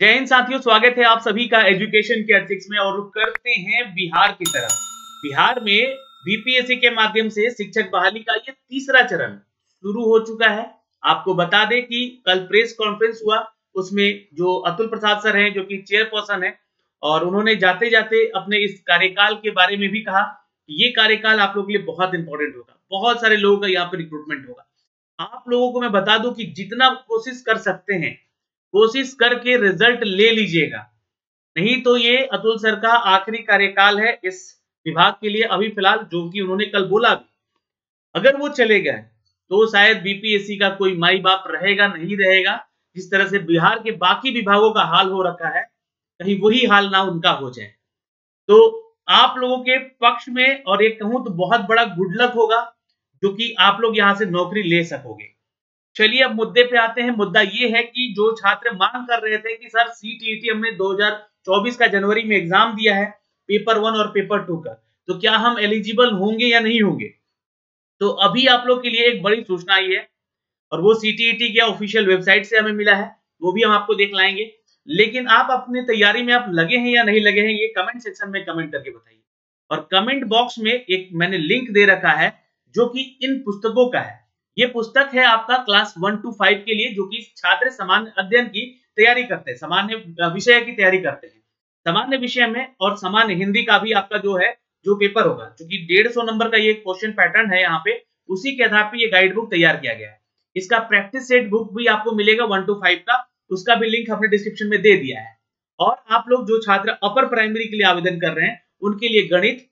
जय हिंद साथियों, स्वागत है आप सभी का एजुकेशन के एथिक्स में। और रुक करते हैं बिहार की तरफ। बिहार में बीपीएससी के माध्यम से शिक्षक बहाली का ये तीसरा चरण शुरू हो चुका है। आपको बता दें कि कल प्रेस कॉन्फ्रेंस हुआ, उसमें जो अतुल प्रसाद सर हैं, जो कि चेयरपर्सन है, और उन्होंने जाते जाते अपने इस कार्यकाल के बारे में भी कहा कि ये कार्यकाल आप लोगों के लिए बहुत इंपॉर्टेंट होगा, बहुत सारे लोगों का यहाँ पे रिक्रूटमेंट होगा। आप लोगों को मैं बता दूं कि जितना कोशिश कर सकते हैं, कोशिश करके रिजल्ट ले लीजिएगा। नहीं तो ये अतुल सर का आखिरी कार्यकाल है इस विभाग के लिए अभी फिलहाल, जो कि उन्होंने कल बोला भी। अगर वो चले गए तो शायद बीपीएससी का कोई माई बाप रहेगा नहीं रहेगा। जिस तरह से बिहार के बाकी विभागों का हाल हो रखा है, कहीं वही हाल ना उनका हो जाए। तो आप लोगों के पक्ष में और एक कहूं तो बहुत बड़ा गुड लक होगा, जो कि आप लोग यहां से नौकरी ले सकोगे। चलिए अब मुद्दे पे आते हैं। मुद्दा ये है कि जो छात्र मांग कर रहे थे कि सर सीटीईटी हमने 2024 का जनवरी में एग्जाम दिया है, पेपर 1 और पेपर 2 का, तो क्या हम एलिजिबल होंगे या नहीं होंगे। तो अभी आप लोग के लिए एक बड़ी सूचना आई है, और वो सीटीईटी के ऑफिशियल वेबसाइट से हमें मिला है, वो भी हम आपको दिखलाएंगे। लेकिन आप अपनी तैयारी में आप लगे हैं या नहीं लगे हैं, ये कमेंट सेक्शन में कमेंट करके बताइए। और कमेंट बॉक्स में एक मैंने लिंक दे रखा है, जो कि इन पुस्तकों का है। ये पुस्तक है आपका क्लास 1 to 5 के लिए, जो कि छात्र सामान्य अध्ययन की तैयारी करते हैं, सामान्य विषय की तैयारी करते हैं। सामान्य विषय में और सामान्य हिंदी का भी आपका जो है जो पेपर होगा, क्योंकि 150 नंबर का ये क्वेश्चन पैटर्न है यहाँ पे, उसी के आधार पर ये गाइड बुक तैयार किया गया है। इसका प्रैक्टिस सेट बुक भी आपको मिलेगा 1 to 5 का, उसका भी लिंक हमने डिस्क्रिप्शन में दे दिया है। और आप लोग जो छात्र अपर प्राइमरी के लिए आवेदन कर रहे हैं, उनके लिए गणित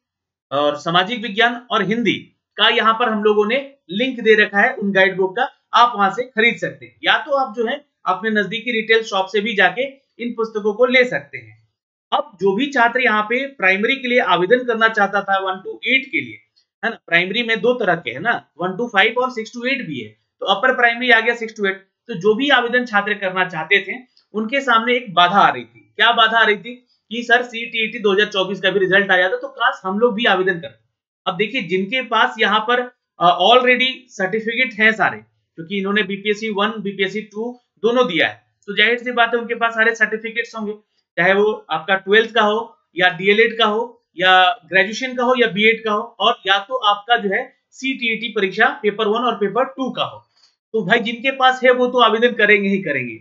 और सामाजिक विज्ञान और हिंदी का यहाँ पर हम लोगों ने लिंक दे रखा है उन गाइड बुक का, आप वहां से खरीद सकते हैं, या तो आप जो है अपने नजदीकी रिटेल शॉप से भी जाके इन पुस्तकों को ले सकते हैं। अब जो भी छात्र यहाँ पे प्राइमरी के लिए आवेदन करना चाहता था 1 to 8 के लिए, है ना, प्राइमरी में दो तरह के है ना, 1 to 5 और 6 to 8 भी है, तो अपर प्राइमरी आ गया 6 to 8। तो जो भी आवेदन छात्र करना चाहते थे, उनके सामने एक बाधा आ रही थी। क्या बाधा आ रही थी कि सर सीटीईटी 2024 का भी रिजल्ट आ जाता तो काश हम लोग भी आवेदन करते। अब देखिए, जिनके पास यहाँ पर ऑलरेडी सर्टिफिकेट है सारे, क्योंकि इन्होंने बीपीएससी 1 बीपीएससी 2 दोनों दिया है, तो जाहिर सी बात है उनके पास सारे सर्टिफिकेट्स होंगे, चाहे वो आपका 12th का हो या डीएलएड का हो या ग्रेजुएशन का हो या बीएड का हो, और या तो आपका जो है सीटीईटी परीक्षा पेपर 1 और पेपर 2 का हो। तो भाई जिनके पास है वो तो आवेदन करेंगे ही करेंगे।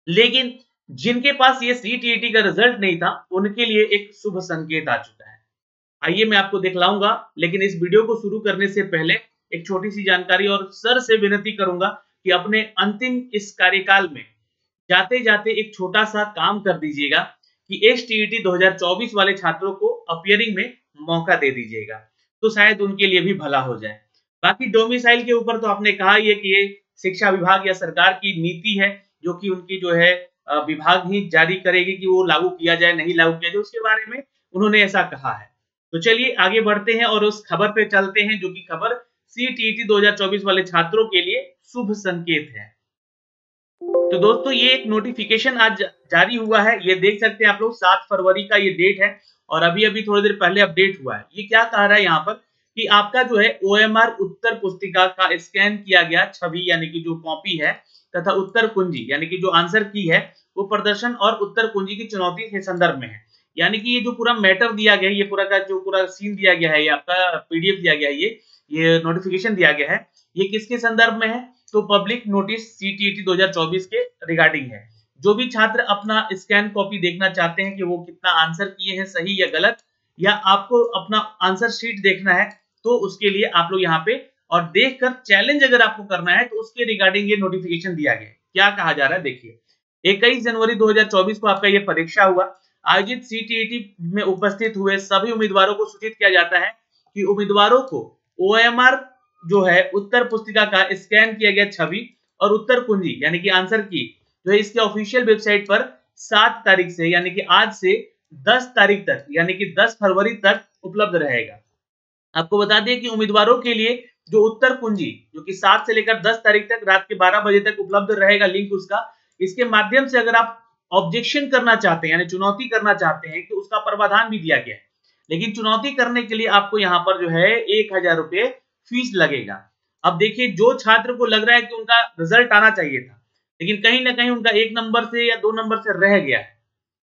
लेकिन जिनके पास ये सीटीईटी का रिजल्ट नहीं था, उनके लिए एक शुभ संकेत आ चुका है। आइए मैं आपको दिखलाऊंगा, लेकिन इस वीडियो को शुरू करने से पहले एक छोटी सी जानकारी, और सर से विनती करूंगा कि अपने अंतिम इस कार्यकाल में जाते जाते एक छोटा सा काम कर दीजिएगा कि एसटीईटी 2024 वाले छात्रों को अपियरिंग में मौका दे दीजिएगा, तो शायद उनके लिए भी भला हो जाए। बाकी डोमिसाइल के ऊपर तो आपने कहा ही है कि ये शिक्षा विभाग या सरकार की नीति है, जो कि उनकी जो है विभाग ही जारी करेगी कि वो लागू किया जाए नहीं लागू किया जाए, उसके बारे में उन्होंने ऐसा कहा है। तो चलिए आगे बढ़ते हैं और उस खबर पे चलते हैं, जो कि खबर सीटीईटी 2024 वाले छात्रों के लिए शुभ संकेत है। तो दोस्तों, ये एक नोटिफिकेशन आज जारी हुआ है, ये देख सकते हैं आप लोग, 7 फरवरी का ये डेट है, और अभी अभी थोड़ी देर पहले अपडेट हुआ है। ये क्या कह रहा है यहाँ पर कि आपका जो है ओएमआर उत्तर पुस्तिका का स्कैन किया गया छवि, यानी कि जो कॉपी है, तथा उत्तर कुंजी यानी कि जो आंसर की है, वो प्रदर्शन और उत्तर कुंजी की चुनौती के संदर्भ में है। यानी कि ये जो पूरा मैटर दिया गया है, ये पूरा का जो पूरा सीन दिया गया है, ये आपका पीडीएफ दिया गया है, ये नोटिफिकेशन दिया गया है, ये किसके संदर्भ में है, तो पब्लिक नोटिस सीटीईटी 2024 के रिगार्डिंग है। जो भी छात्र अपना स्कैन कॉपी देखना चाहते हैं कि वो कितना आंसर किए हैं सही या गलत, या आपको अपना आंसर शीट देखना है, तो उसके लिए आप लोग यहाँ पे और देखकर चैलेंज अगर आपको करना है, तो उसके रिगार्डिंग ये नोटिफिकेशन दिया गया है। क्या कहा जा रहा है देखिए, 21 जनवरी 2024 को आपका ये परीक्षा हुआ। आयोजित सीटीईटी में उपस्थित हुए सभी उम्मीदवारों को सूचित किया जाता है कि उम्मीदवारों को ओएमआर जो है उत्तर पुस्तिका का स्कैन किया गया छवि और उत्तर कुंजी यानी कि आंसर की जो है इसके ऑफिशियल वेबसाइट पर 7 तारीख से यानी कि आज से 10 तारीख तक यानी कि 10 फरवरी तक उपलब्ध रहेगा। आपको बता दें कि उम्मीदवारों के लिए जो उत्तर कुंजी जो कि 7 से लेकर 10 तारीख तक रात के 12 बजे तक उपलब्ध रहेगा लिंक उसका, इसके माध्यम से अगर आप ऑब्जेक्शन करना चाहते हैं यानी चुनौती करना चाहते हैं, तो उसका प्रावधान भी दिया गया है। लेकिन चुनौती करने के लिए आपको यहाँ पर जो है 1000 रुपए फीस लगेगा। अब देखिए, जो छात्र को लग रहा है कि उनका रिजल्ट आना चाहिए था, लेकिन कहीं ना कहीं उनका 1 नंबर से या 2 नंबर से रह गया है,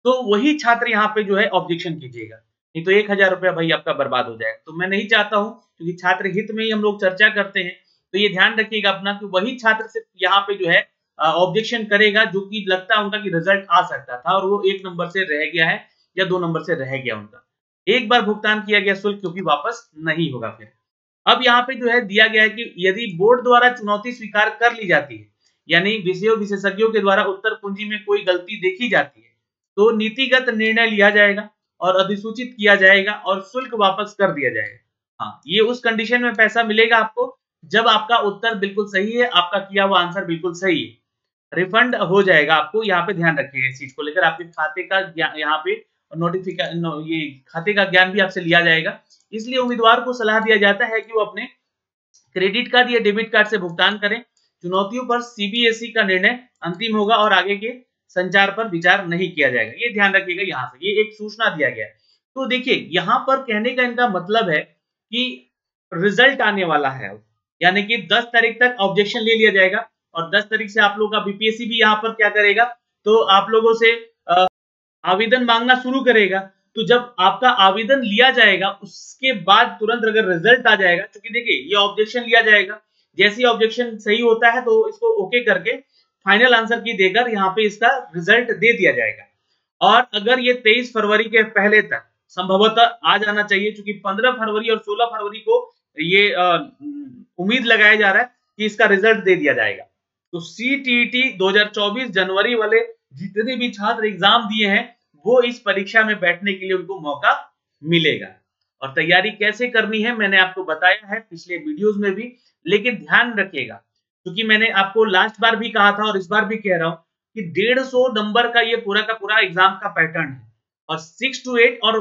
तो वही छात्र यहाँ पे जो है ऑब्जेक्शन कीजिएगा, नहीं तो 1000 रुपया भाई आपका बर्बाद हो जाएगा। तो मैं नहीं चाहता हूँ, क्योंकि छात्र हित में ही हम लोग चर्चा करते हैं, तो ये ध्यान रखिएगा अपना कि वही छात्र सिर्फ यहाँ पे जो है ऑब्जेक्शन करेगा जो कि लगता है उनका कि रिजल्ट आ सकता था और वो 1 नंबर से रह गया है या 2 नंबर से रह गया उनका। एक बार भुगतान किया गया शुल्क क्योंकि वापस नहीं होगा फिर। अब यहाँ पे जो है दिया गया है कि यदि बोर्ड द्वारा चुनौती स्वीकार कर ली जाती है, यानी विषयों विशेषज्ञों के द्वारा उत्तर कुंजी में कोई गलती देखी जाती है, तो नीतिगत निर्णय लिया जाएगा और अधिसूचित किया जाएगा और शुल्क वापस कर दिया जाएगा। हाँ, ये उस कंडीशन में पैसा मिलेगा आपको जब आपका उत्तर बिल्कुल सही है, आपका किया हुआ आंसर बिल्कुल सही है, रिफंड हो जाएगा आपको। यहाँ पे ध्यान रखिएगा इस चीज को लेकर, आपके खाते का यहाँ पे नोटिफिकेशन ये खाते का ज्ञान भी आपसे लिया जाएगा। इसलिए उम्मीदवार को सलाह दिया जाता है कि वो अपने क्रेडिट कार्ड या डेबिट कार्ड से भुगतान करें। चुनौतियों पर सीबीएसई का निर्णय अंतिम होगा और आगे के संचार पर विचार नहीं किया जाएगा। ये ध्यान रखिएगा, यहाँ से ये एक सूचना दिया गया है। तो देखिए यहाँ पर कहने का इनका मतलब है कि रिजल्ट आने वाला है, यानी कि 10 तारीख तक ऑब्जेक्शन ले लिया जाएगा और 10 तारीख से आप लोगों का बीपीएससी भी यहाँ पर क्या करेगा, तो आप लोगों से आवेदन मांगना शुरू करेगा। तो जब आपका आवेदन लिया जाएगा उसके बाद तुरंत अगर रिजल्ट आ जाएगा, क्योंकि देखिए ये ऑब्जेक्शन लिया जाएगा, जैसे ही ऑब्जेक्शन सही होता है तो इसको ओके करके फाइनल आंसर की देकर यहाँ पे इसका रिजल्ट दे दिया जाएगा। और अगर ये 23 फरवरी के पहले तक संभवतः आ जाना चाहिए, क्योंकि 15 फरवरी और 16 फरवरी को ये उम्मीद लगाया जा रहा है कि इसका रिजल्ट दे दिया जाएगा। तो सीटीईटी 2024 जनवरी वाले जितने भी छात्र एग्जाम दिए हैं वो इस परीक्षा में बैठने के लिए उनको मौका मिलेगा। और तैयारी कैसे करनी है मैंने आपको बताया है पिछले वीडियोस में भी, लेकिन ध्यान रखिएगा क्योंकि मैंने आपको लास्ट बार भी कहा था और इस बार भी कह रहा हूं कि 150 नंबर का ये पूरा का पूरा एग्जाम का पैटर्न है और 6 to 8 और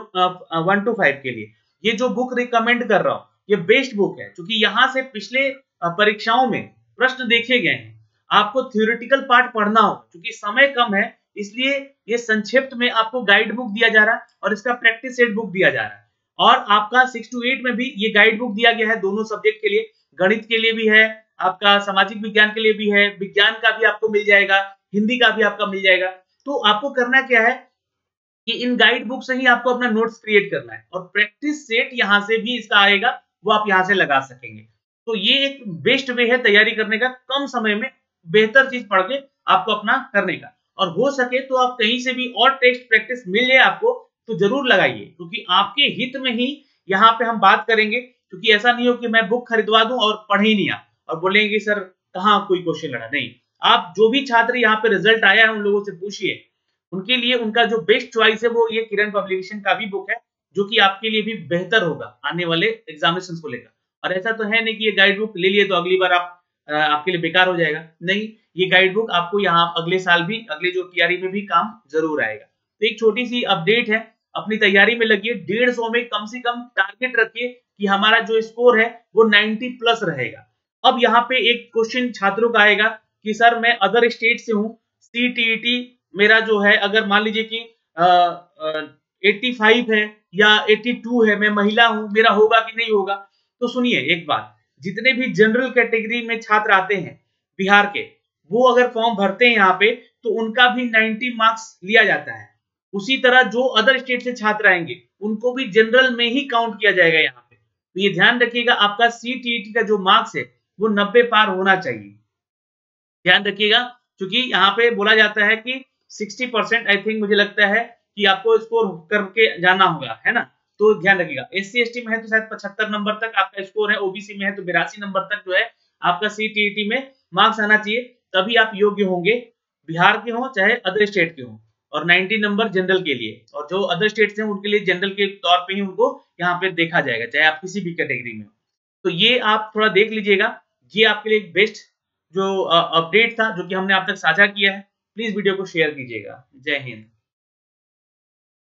1 to 5 के लिए ये जो बुक रिकमेंड कर रहा हूं ये बेस्ट बुक है, क्योंकि यहां से पिछले परीक्षाओं में प्रश्न देखे गए हैं। आपको थ्योरेटिकल पार्ट पढ़ना होगा, क्योंकि समय कम है इसलिए ये संक्षिप्त में आपको गाइड बुक दिया जा रहा है और इसका प्रैक्टिस सेट बुक दिया जा रहा है। और आपका 6 to 8 में भी ये गाइड बुक दिया गया है दोनों सब्जेक्ट के लिए, गणित के लिए भी है, आपका सामाजिक विज्ञान के लिए भी है, विज्ञान का भी आपको मिल जाएगा, हिंदी का भी आपका मिल जाएगा। तो आपको करना क्या है कि इन गाइड बुक से ही आपको अपना नोट्स क्रिएट करना है और प्रैक्टिस सेट यहां से भी इसका आएगा, वो आप यहां से लगा सकेंगे। तो ये एक बेस्ट वे है तैयारी करने का, कम समय में बेहतर चीज पढ़ के आपको अपना करने का। और हो सके तो आप कहीं से भी और टेक्स्ट प्रैक्टिस मिल जाए आपको तो जरूर लगाइए, क्योंकि आपके हित में ही यहाँ पे हम बात करेंगे। क्योंकि ऐसा नहीं हो कि मैं बुक खरीदवा दूं और पढ़ ही नहीं आ और बोलेंगे सर कहाँ कोई क्वेश्चन लड़ा। नहीं, आप जो भी छात्र यहाँ पे रिजल्ट आया है उन लोगों से पूछिए, उनके लिए उनका जो बेस्ट चॉइस है वो ये किरण पब्लिकेशन का भी बुक है, जो कि आपके लिए भी बेहतर होगा आने वाले एग्जामिनेशन को लेकर। और ऐसा तो है नहीं कि ये गाइड बुक ले लिए तो अगली बार आपके लिए बेकार हो जाएगा, नहीं, ये गाइड बुक आपको यहाँ अगले साल भी अगले जो टीआरई में भी काम जरूर आएगा। तो एक छोटी सी अपडेट है, अपनी तैयारी में लगिए, 150 में कम से कम टारगेट रखिए कि हमारा जो स्कोर है वो 90 प्लस रहेगा। अब यहाँ पे एक क्वेश्चन छात्रों का आएगा कि सर मैं अदर स्टेट से हूँ, सीटीईटी मेरा जो है अगर मान लीजिए कि 85 है या 82 है, मैं महिला हूं, मेरा होगा कि नहीं होगा। तो सुनिए एक बात, जितने भी जनरल कैटेगरी में छात्र आते हैं बिहार के, वो अगर फॉर्म भरते हैं यहाँ पे तो उनका भी 90 मार्क्स लिया जाता है। उसी तरह जो अदर स्टेट से छात्र आएंगे उनको भी जनरल में ही काउंट किया जाएगा यहाँ पे। तो ये ध्यान रखिएगा, आपका सीटीईटी का जो मार्क्स है वो 90 पार होना चाहिए, ध्यान रखिएगा। क्योंकि यहाँ पे बोला जाता है कि 60% आई थिंक मुझे लगता है कि आपको स्कोर करके जाना होगा, है ना। तो ध्यान रखिएगा, एससी एसटी में है तो शायद 75 नंबर तक आपका स्कोर है, ओबीसी में है तो 82 नंबर तक जो है आपका सीटीईटी में मार्क्स आना चाहिए, तभी आप योग्य होंगे, बिहार के हो चाहे अदर स्टेट के हो। और 90 नंबर जनरल के लिए, और जो अदर स्टेट हैं उनके लिए जनरल के तौर पे ही उनको यहाँ पे देखा जाएगा, चाहे आप किसी भी कैटेगरी में हो। तो ये आप थोड़ा देख लीजिएगा, ये आपके लिए बेस्ट जो अपडेट था जो कि हमने आप तक साझा किया है। प्लीज वीडियो को शेयर कीजिएगा। जय हिंद।